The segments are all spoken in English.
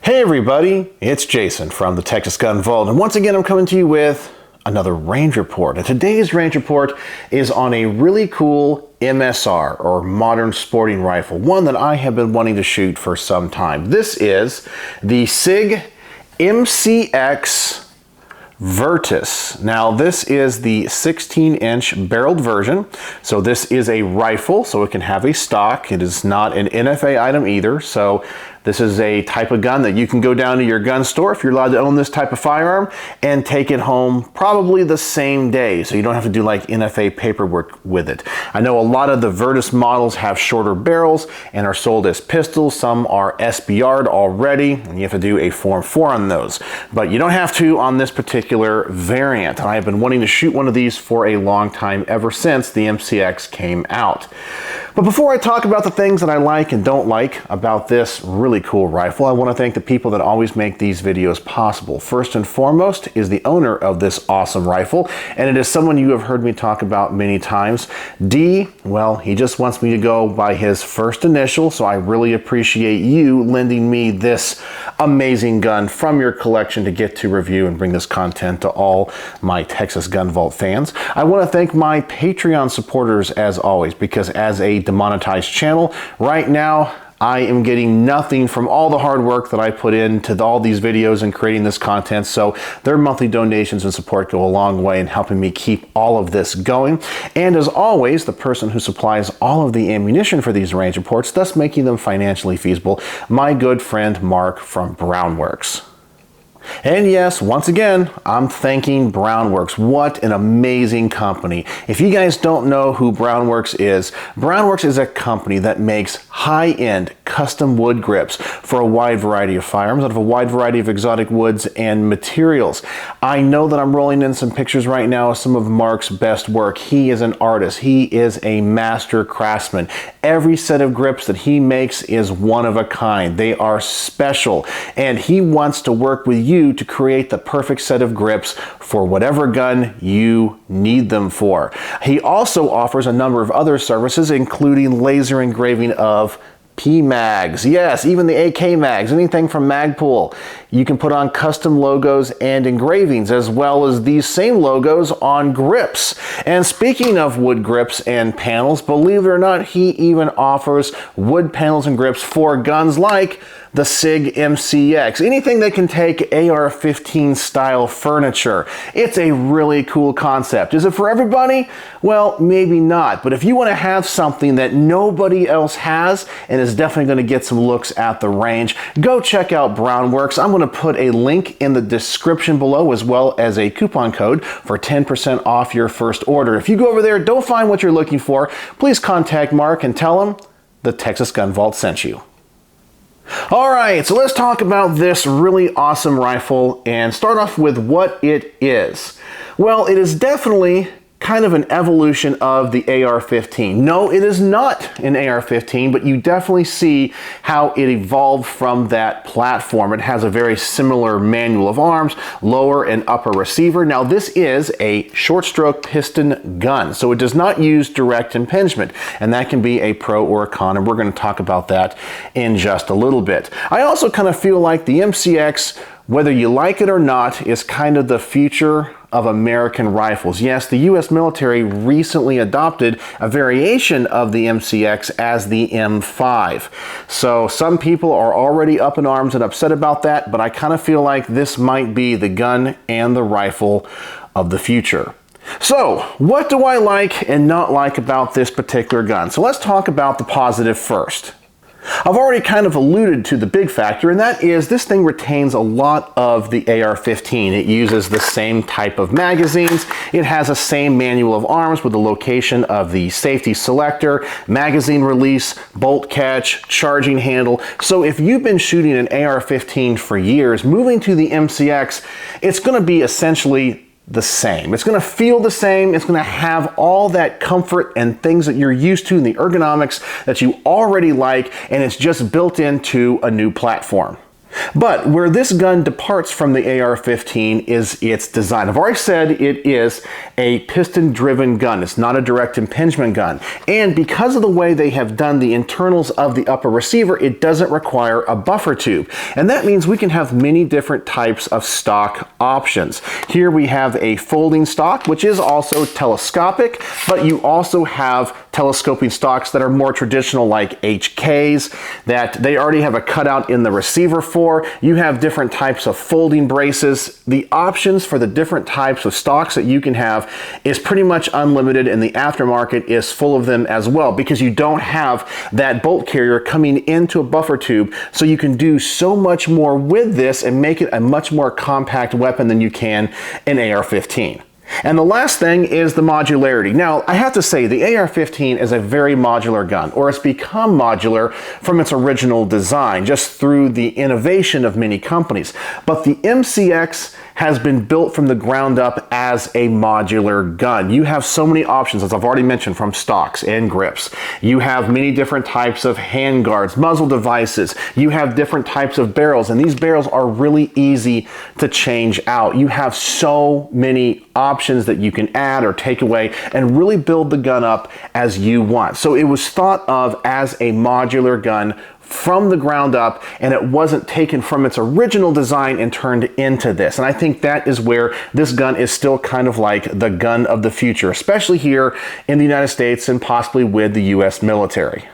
Hey everybody, it's Jason from the Texas Gun Vault, and once again I'm coming to you with another range report. And today's range report is on a really cool MSR, or modern sporting rifle, one that I have been wanting to shoot for some time. This is the Sig MCX Virtus. Now this is the 16-inch barreled version, so this is a rifle, so it can have a stock. It is not an NFA item either, so this is a type of gun that you can go down to your gun store, if you're allowed to own this type of firearm, and take it home probably the same day, so you don't have to do like NFA paperwork with it. I know a lot of the Virtus models have shorter barrels and are sold as pistols. Some are SBR'd already, and you have to do a Form 4 on those. But you don't have to on this particular variant. I have been wanting to shoot one of these for a long time, ever since the MCX came out. But before I talk about the things that I like and don't like about this really cool rifle, I want to thank the people that always make these videos possible. First and foremost is the owner of this awesome rifle, and it is someone you have heard me talk about many times. D, well, he just wants me to go by his first initial, so I really appreciate you lending me this amazing gun from your collection to get to review and bring this content to all my Texas Gun Vault fans. I want to thank my Patreon supporters as always, because as a demonetized channel right now, I am getting nothing from all the hard work that I put into all these videos and creating this content, so their monthly donations and support go a long way in helping me keep all of this going. And as always, the person who supplies all of the ammunition for these range reports, thus making them financially feasible, my good friend Mark from Brownworks. And yes, once again, I'm thanking Brownworks. What an amazing company. If you guys don't know who Brownworks is a company that makes high-end custom wood grips for a wide variety of firearms out of a wide variety of exotic woods and materials. I know that I'm rolling in some pictures right now of some of Mark's best work. He is an artist. He is a master craftsman. Every set of grips that he makes is one of a kind. They are special, and he wants to work with you to create the perfect set of grips for whatever gun you need them for. He also offers a number of other services, including laser engraving of P-mags. Yes, even the AK mags, anything from Magpul. You can put on custom logos and engravings, as well as these same logos on grips. And speaking of wood grips and panels, believe it or not, he even offers wood panels and grips for guns like the Sig MCX. Anything that can take AR-15 style furniture. It's a really cool concept. Is it for everybody? Well, maybe not. But if you want to have something that nobody else has and is definitely going to get some looks at the range, go check out Brownworks. I'm going to put a link in the description below, as well as a coupon code for 10% off your first order. If you go over there, don't find what you're looking for, please contact Mark and tell him the Texas Gun Vault sent you. Alright, so let's talk about this really awesome rifle and start off with what it is. Well, it is definitely kind of an evolution of the AR-15. No, it is not an AR-15, but you definitely see how it evolved from that platform. It has a very similar manual of arms, lower and upper receiver. Now this is a short stroke piston gun, so it does not use direct impingement, and that can be a pro or a con, and we're going to talk about that in just a little bit. I also kind of feel like the MCX, whether you like it or not, is kind of the future of American rifles. Yes, the US military recently adopted a variation of the MCX as the M5. So some people are already up in arms and upset about that, but I kind of feel like this might be the gun and the rifle of the future. So, what do I like and not like about this particular gun? So let's talk about the positive first. I've already kind of alluded to the big factor, and that is this thing retains a lot of the AR-15. It uses the same type of magazines. It has the same manual of arms with the location of the safety selector, magazine release, bolt catch, charging handle. So if you've been shooting an AR-15 for years, moving to the MCX, it's going to be essentially the same. It's going to feel the same. It's going to have all that comfort and things that you're used to, and the ergonomics that you already like, and it's just built into a new platform. But where this gun departs from the AR-15 is its design. I've already said it is a piston-driven gun. It's not a direct impingement gun. And because of the way they have done the internals of the upper receiver, it doesn't require a buffer tube. And that means we can have many different types of stock options. Here we have a folding stock, which is also telescopic, but you also have telescoping stocks that are more traditional, like HKs, that they already have a cutout in the receiver for. You have different types of folding braces. The options for the different types of stocks that you can have is pretty much unlimited, and the aftermarket is full of them as well, because you don't have that bolt carrier coming into a buffer tube, so you can do so much more with this and make it a much more compact weapon than you can in AR-15. And the last thing is the modularity. Now, I have to say, the AR-15 is a very modular gun, or it's become modular from its original design, just through the innovation of many companies. But the MCX has been built from the ground up as a modular gun. You have so many options, as I've already mentioned, from stocks and grips. You have many different types of handguards, muzzle devices. You have different types of barrels, and these barrels are really easy to change out. You have so many options that you can add or take away and really build the gun up as you want. So it was thought of as a modular gun from the ground up, and it wasn't taken from its original design and turned into this. And I think that is where this gun is still kind of like the gun of the future, especially here in the United States and possibly with the US military.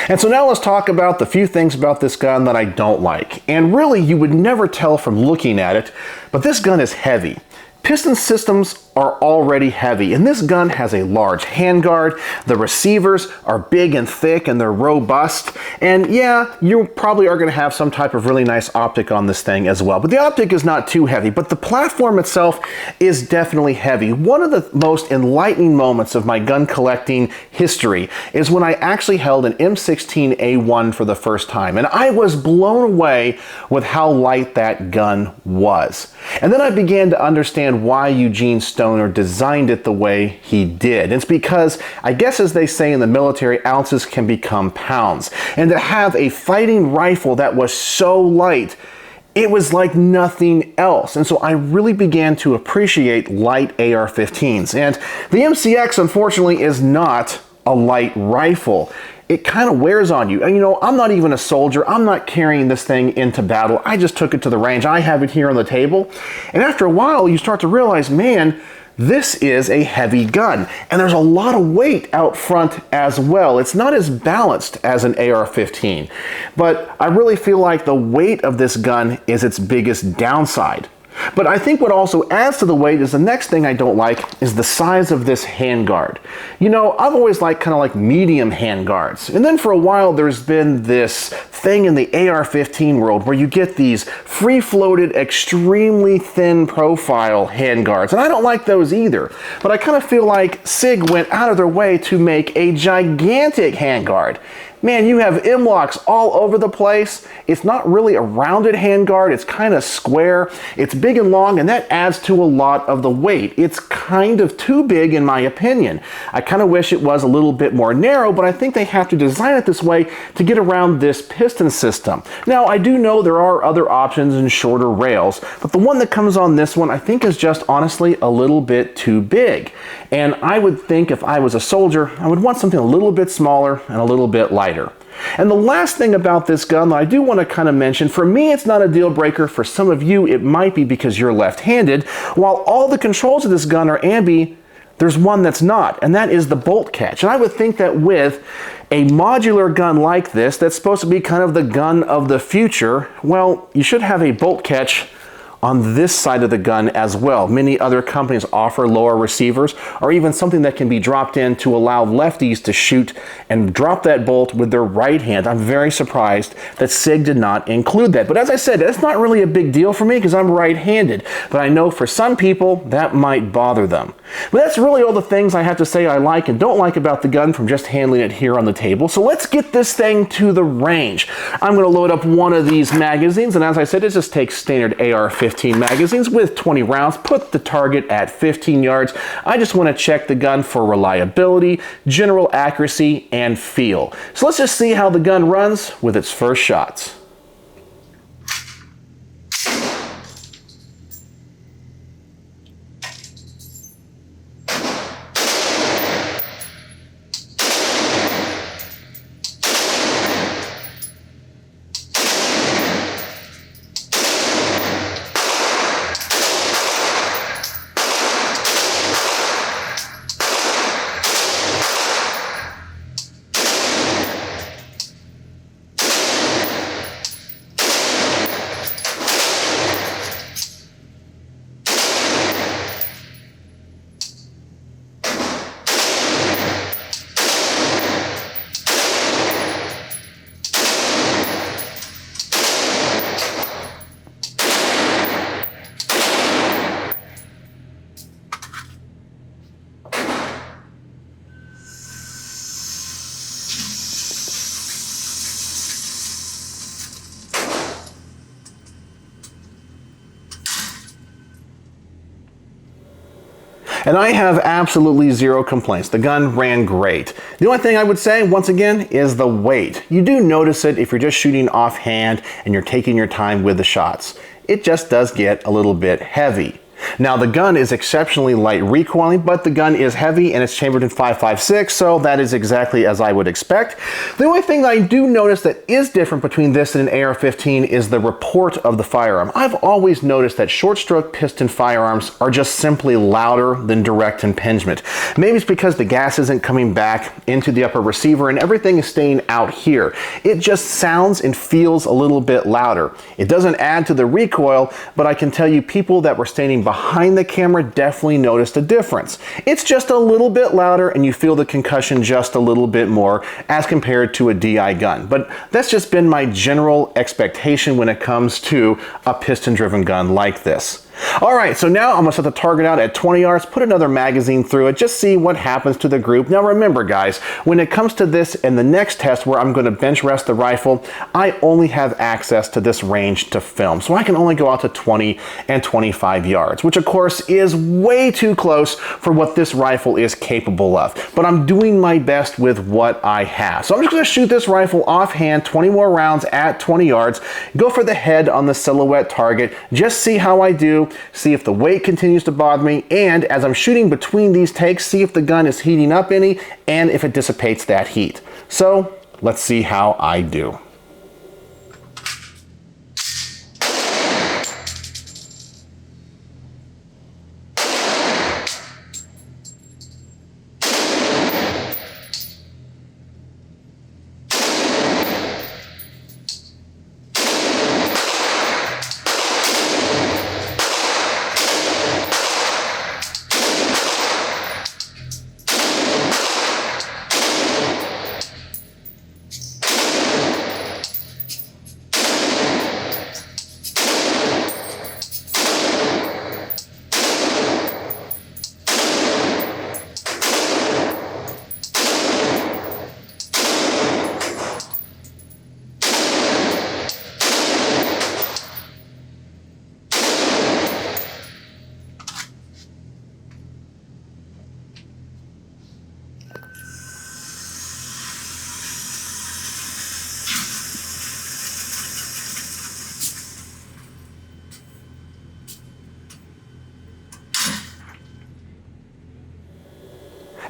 And so now let's talk about the few things about this gun that I don't like. And really, you would never tell from looking at it, but this gun is heavy. Piston systems are already heavy, and this gun has a large handguard. The receivers are big and thick, and they're robust. And yeah, you probably are going to have some type of really nice optic on this thing as well. But the optic is not too heavy, but the platform itself is definitely heavy. One of the most enlightening moments of my gun collecting history is when I actually held an M16A1 for the first time, and I was blown away with how light that gun was. And then I began to understand why Eugene Stoner designed it the way he did. It's because, I guess as they say in the military, ounces can become pounds. And to have a fighting rifle that was so light, it was like nothing else. And so I really began to appreciate light AR-15s. And the MCX, unfortunately, is not a light rifle. It kind of wears on you. And you know, I'm not even a soldier. I'm not carrying this thing into battle. I just took it to the range. I have it here on the table. And after a while, you start to realize, man, this is a heavy gun. And there's a lot of weight out front as well. It's not as balanced as an AR-15. But I really feel like the weight of this gun is its biggest downside. But I think what also adds to the weight is the next thing I don't like is the size of this handguard. You know, I've always liked kind of like medium handguards. And then for a while there's been this thing in the AR-15 world where you get these free-floated, extremely thin profile handguards. And I don't like those either. But I kind of feel like Sig went out of their way to make a gigantic handguard. Man, you have M-locks all over the place. It's not really a rounded handguard. It's kind of square. It's big and long, and that adds to a lot of the weight. It's kind of too big in my opinion. I kind of wish it was a little bit more narrow, but I think they have to design it this way to get around this piston system. Now, I do know there are other options and shorter rails, but the one that comes on this one I think is just honestly a little bit too big. And I would think if I was a soldier, I would want something a little bit smaller and a little bit lighter. And the last thing about this gun that I do want to kind of mention, for me it's not a deal breaker. For some of you it might be because you're left-handed. While all the controls of this gun are ambi, there's one that's not, and that is the bolt catch. And I would think that with a modular gun like this, that's supposed to be kind of the gun of the future, well, you should have a bolt catch on this side of the gun as well. Many other companies offer lower receivers or even something that can be dropped in to allow lefties to shoot and drop that bolt with their right hand. I'm very surprised that Sig did not include that. But as I said, that's not really a big deal for me because I'm right-handed. But I know for some people that might bother them. But that's really all the things I have to say I like and don't like about the gun from just handling it here on the table. So let's get this thing to the range. I'm going to load up one of these magazines, and as I said, it just takes standard AR-15 magazines with 20 rounds, put the target at 15 yards. I just want to check the gun for reliability, general accuracy, and feel. So let's just see how the gun runs with its first shots. And I have absolutely zero complaints. The gun ran great. The only thing I would say, once again, is the weight. You do notice it if you're just shooting offhand and you're taking your time with the shots. It just does get a little bit heavy. Now the gun is exceptionally light recoiling, but the gun is heavy and it's chambered in 5.56, so that is exactly as I would expect. The only thing that I do notice that is different between this and an AR-15 is the report of the firearm. I've always noticed that short stroke piston firearms are just simply louder than direct impingement. Maybe it's because the gas isn't coming back into the upper receiver and everything is staying out here. It just sounds and feels a little bit louder. It doesn't add to the recoil, but I can tell you people that were standing behind the camera definitely noticed a difference. It's just a little bit louder and you feel the concussion just a little bit more as compared to a DI gun. But that's just been my general expectation when it comes to a piston-driven gun like this. Alright, so now I'm going to set the target out at 20 yards, put another magazine through it, just see what happens to the group. Now remember guys, when it comes to this and the next test where I'm going to bench rest the rifle, I only have access to this range to film. So I can only go out to 20 and 25 yards, which of course is way too close for what this rifle is capable of. But I'm doing my best with what I have. So I'm just going to shoot this rifle offhand, 20 more rounds at 20 yards, go for the head on the silhouette target, just see how I do. See if the weight continues to bother me, and as I'm shooting between these takes, see if the gun is heating up any and if it dissipates that heat. So let's see how I do.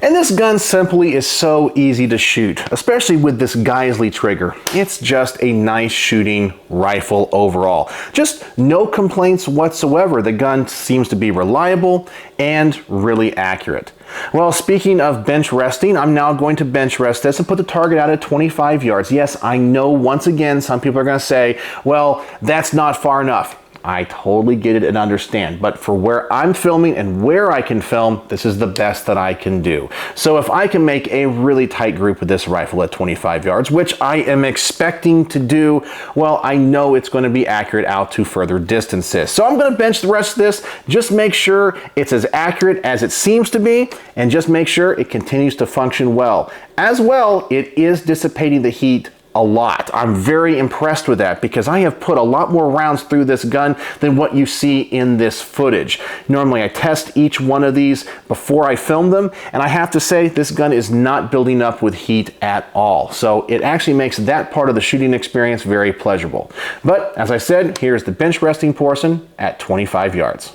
And this gun simply is so easy to shoot, especially with this Geisley trigger. It's just a nice shooting rifle overall. Just no complaints whatsoever. The gun seems to be reliable and really accurate. Well, speaking of bench resting, I'm now going to bench rest this and put the target out at 25 yards. Yes, I know once again some people are going to say, well, that's not far enough. I totally get it and understand, but for where I'm filming and where I can film, this is the best that I can do. So if I can make a really tight group with this rifle at 25 yards, which I am expecting to do, well, I know it's going to be accurate out to further distances. So I'm going to bench the rest of this, just make sure it's as accurate as it seems to be, and just make sure it continues to function well. As well, it is dissipating the heat a lot. I'm very impressed with that because I have put a lot more rounds through this gun than what you see in this footage. Normally I test each one of these before I film them, and I have to say this gun is not building up with heat at all. So it actually makes that part of the shooting experience very pleasurable. But as I said, here's the bench resting portion at 25 yards.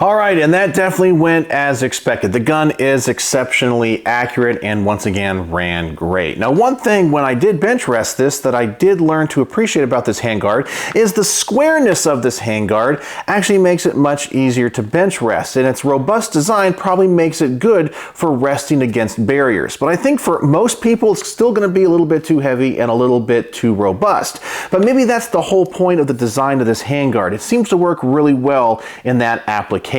All right, and that definitely went as expected. The gun is exceptionally accurate and once again ran great. Now, one thing when I did bench rest this that I did learn to appreciate about this handguard is the squareness of this handguard actually makes it much easier to bench rest, and its robust design probably makes it good for resting against barriers. But I think for most people, it's still going to be a little bit too heavy and a little bit too robust. But maybe that's the whole point of the design of this handguard. It seems to work really well in that application.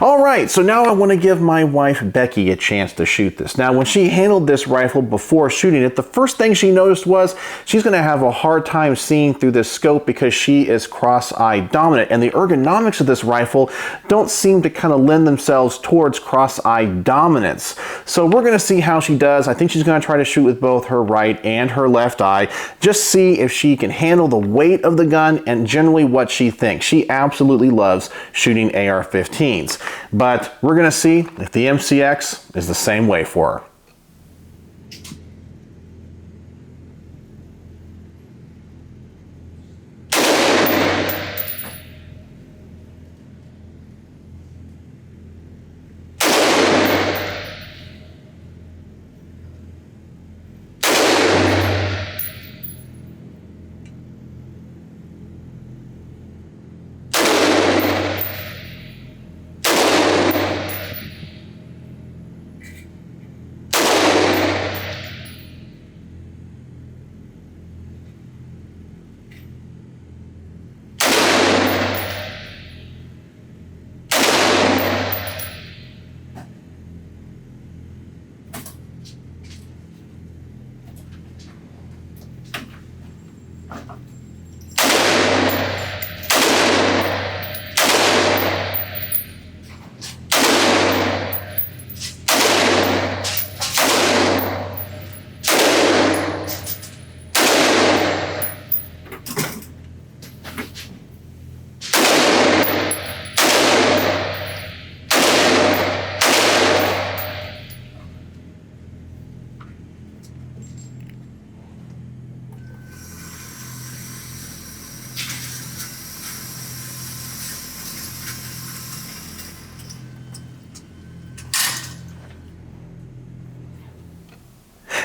All right, so now I want to give my wife Becky a chance to shoot this. Now, when she handled this rifle before shooting it, the first thing she noticed was she's going to have a hard time seeing through this scope because she is cross-eye dominant, and the ergonomics of this rifle don't seem to kind of lend themselves towards cross-eye dominance. So we're going to see how she does. I think she's going to try to shoot with both her right and her left eye, just see if she can handle the weight of the gun and generally what she thinks. She absolutely loves shooting AR-15s, but we're going to see if the MCX is the same way for her.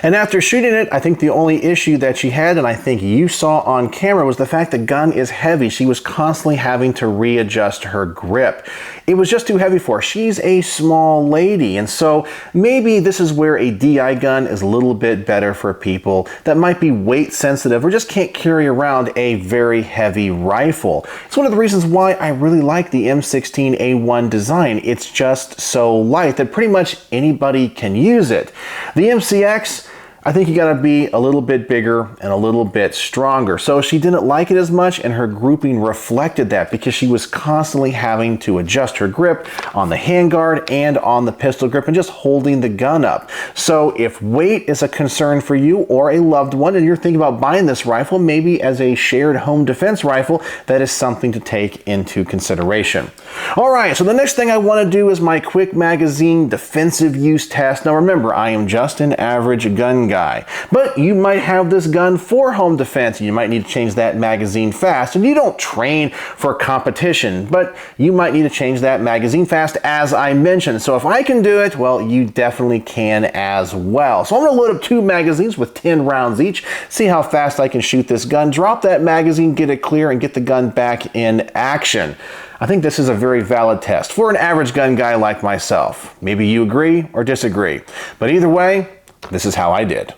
And after shooting it, I think the only issue that she had, and I think you saw on camera, was the fact the gun is heavy. She was constantly having to readjust her grip. It was just too heavy for her. She's a small lady, and so maybe this is where a DI gun is a little bit better for people that might be weight sensitive or just can't carry around a very heavy rifle. It's one of the reasons why I really like the M16A1 design. It's just so light that pretty much anybody can use it. The MCX, I think you gotta be a little bit bigger and a little bit stronger. So she didn't like it as much, and her grouping reflected that because she was constantly having to adjust her grip on the handguard and on the pistol grip and just holding the gun up. So if weight is a concern for you or a loved one and you're thinking about buying this rifle, maybe as a shared home defense rifle, that is something to take into consideration. All right, so the next thing I wanna do is my quick magazine defensive use test. Now remember, I am just an average gun guy, but you might have this gun for home defense and you might need to change that magazine fast, and you don't train for competition, but you might need to change that magazine fast, as I mentioned. So if I can do it, well, you definitely can as well. So I'm gonna load up 2 magazines with 10 rounds each, see how fast I can shoot this gun, drop that magazine, get it clear, and get the gun back in action. I think this is a very valid test for an average gun guy like myself. Maybe you agree or disagree, but either way, this is how I did.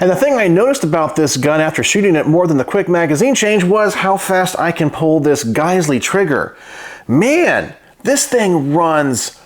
And the thing I noticed about this gun after shooting it more than the quick magazine change was how fast I can pull this Geisley trigger. Man, this thing runs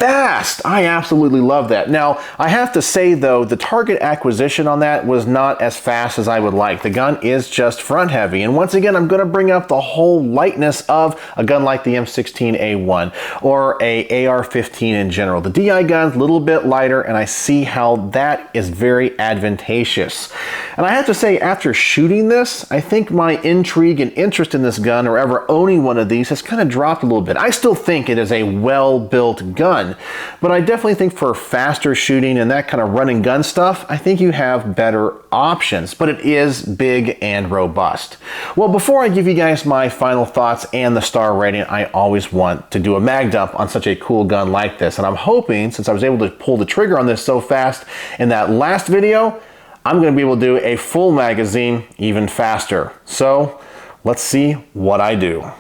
fast. I absolutely love that. Now, I have to say though, the target acquisition on that was not as fast as I would like. The gun is just front heavy. And once again, I'm going to bring up the whole lightness of a gun like the M16A1 or a AR-15 in general. The DI gun's a little bit lighter, and I see how that is very advantageous. And I have to say, after shooting this, I think my intrigue and interest in this gun or ever owning one of these has kind of dropped a little bit. I still think it is a well-built gun, but I definitely think for faster shooting and that kind of run and gun stuff, I think you have better options, but it is big and robust. Well, before I give you guys my final thoughts and the star rating, I always want to do a mag dump on such a cool gun like this. And I'm hoping, since I was able to pull the trigger on this so fast in that last video, I'm going to be able to do a full magazine even faster. So let's see what I do.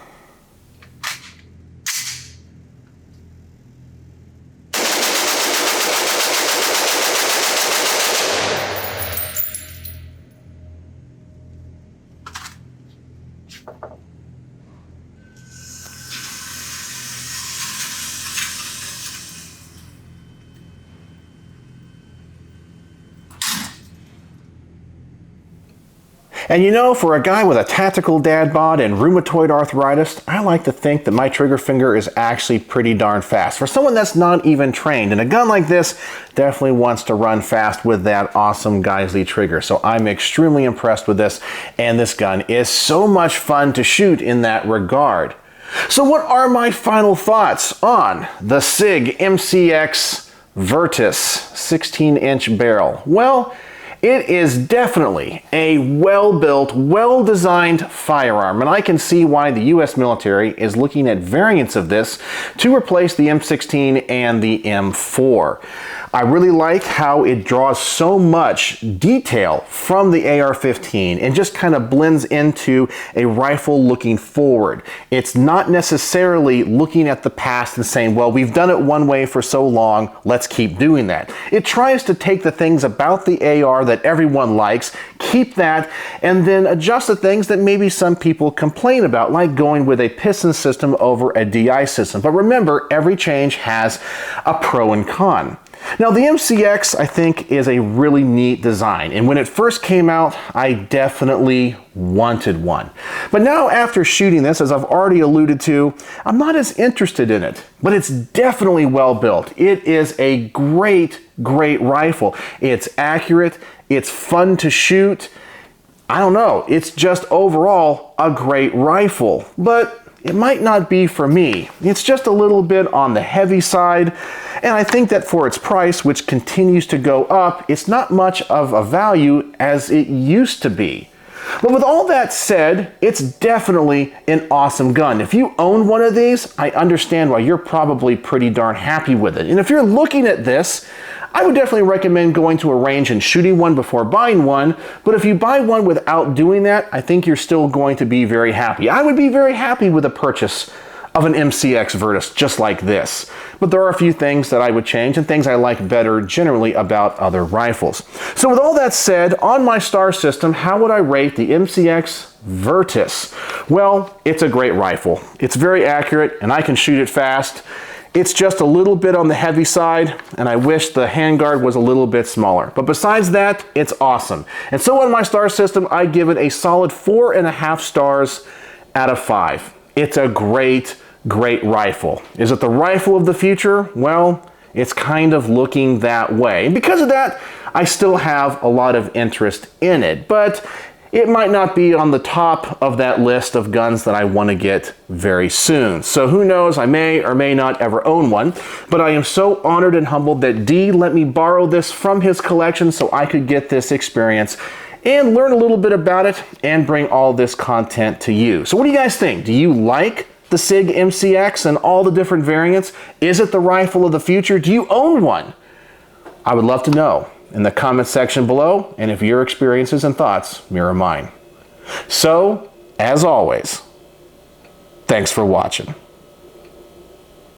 And you know, for a guy with a tactical dad bod and rheumatoid arthritis, I like to think that my trigger finger is actually pretty darn fast. For someone that's not even trained, and a gun like this definitely wants to run fast with that awesome Geisley trigger. So I'm extremely impressed with this, and this gun is so much fun to shoot in that regard. So what are my final thoughts on the Sig MCX Virtus 16-inch barrel? Well, it is definitely a well-built, well-designed firearm, and I can see why the US military is looking at variants of this to replace the M16 and the M4. I really like how it draws so much detail from the AR-15 and just kind of blends into a rifle looking forward. It's not necessarily looking at the past and saying, well, we've done it one way for so long, let's keep doing that. It tries to take the things about the AR that everyone likes, keep that, and then adjust the things that maybe some people complain about, like going with a piston system over a DI system. But remember, every change has a pro and con. Now, the MCX, I think, is a really neat design, and when it first came out, I definitely wanted one. But now, after shooting this, as I've already alluded to, I'm not as interested in it, but it's definitely well built. It is a great rifle. It's accurate, it's fun to shoot. I don't know, it's just overall a great rifle, but it might not be for me. It's just a little bit on the heavy side, and I think that for its price, which continues to go up, it's not much of a value as it used to be. But with all that said, it's definitely an awesome gun. If you own one of these, I understand why you're probably pretty darn happy with it. And if you're looking at this, I would definitely recommend going to a range and shooting one before buying one, but if you buy one without doing that, I think you're still going to be very happy. I would be very happy with a purchase of an MCX Virtus just like this. But there are a few things that I would change and things I like better generally about other rifles. So with all that said, on my star system, how would I rate the MCX Virtus? Well, it's a great rifle. It's very accurate and I can shoot it fast. It's just a little bit on the heavy side, and I wish the handguard was a little bit smaller. But besides that, it's awesome. And so on my star system, I give it a solid 4.5 stars out of 5. It's a great rifle. Is it the rifle of the future? Well, it's kind of looking that way. And because of that, I still have a lot of interest in it. But it might not be on the top of that list of guns that I want to get very soon. So who knows, I may or may not ever own one, but I am so honored and humbled that D let me borrow this from his collection so I could get this experience and learn a little bit about it and bring all this content to you. So what do you guys think? Do you like the Sig MCX and all the different variants? Is it the rifle of the future? Do you own one? I would love to know in the comment section below, and if your experiences and thoughts mirror mine. So, as always, thanks for watching.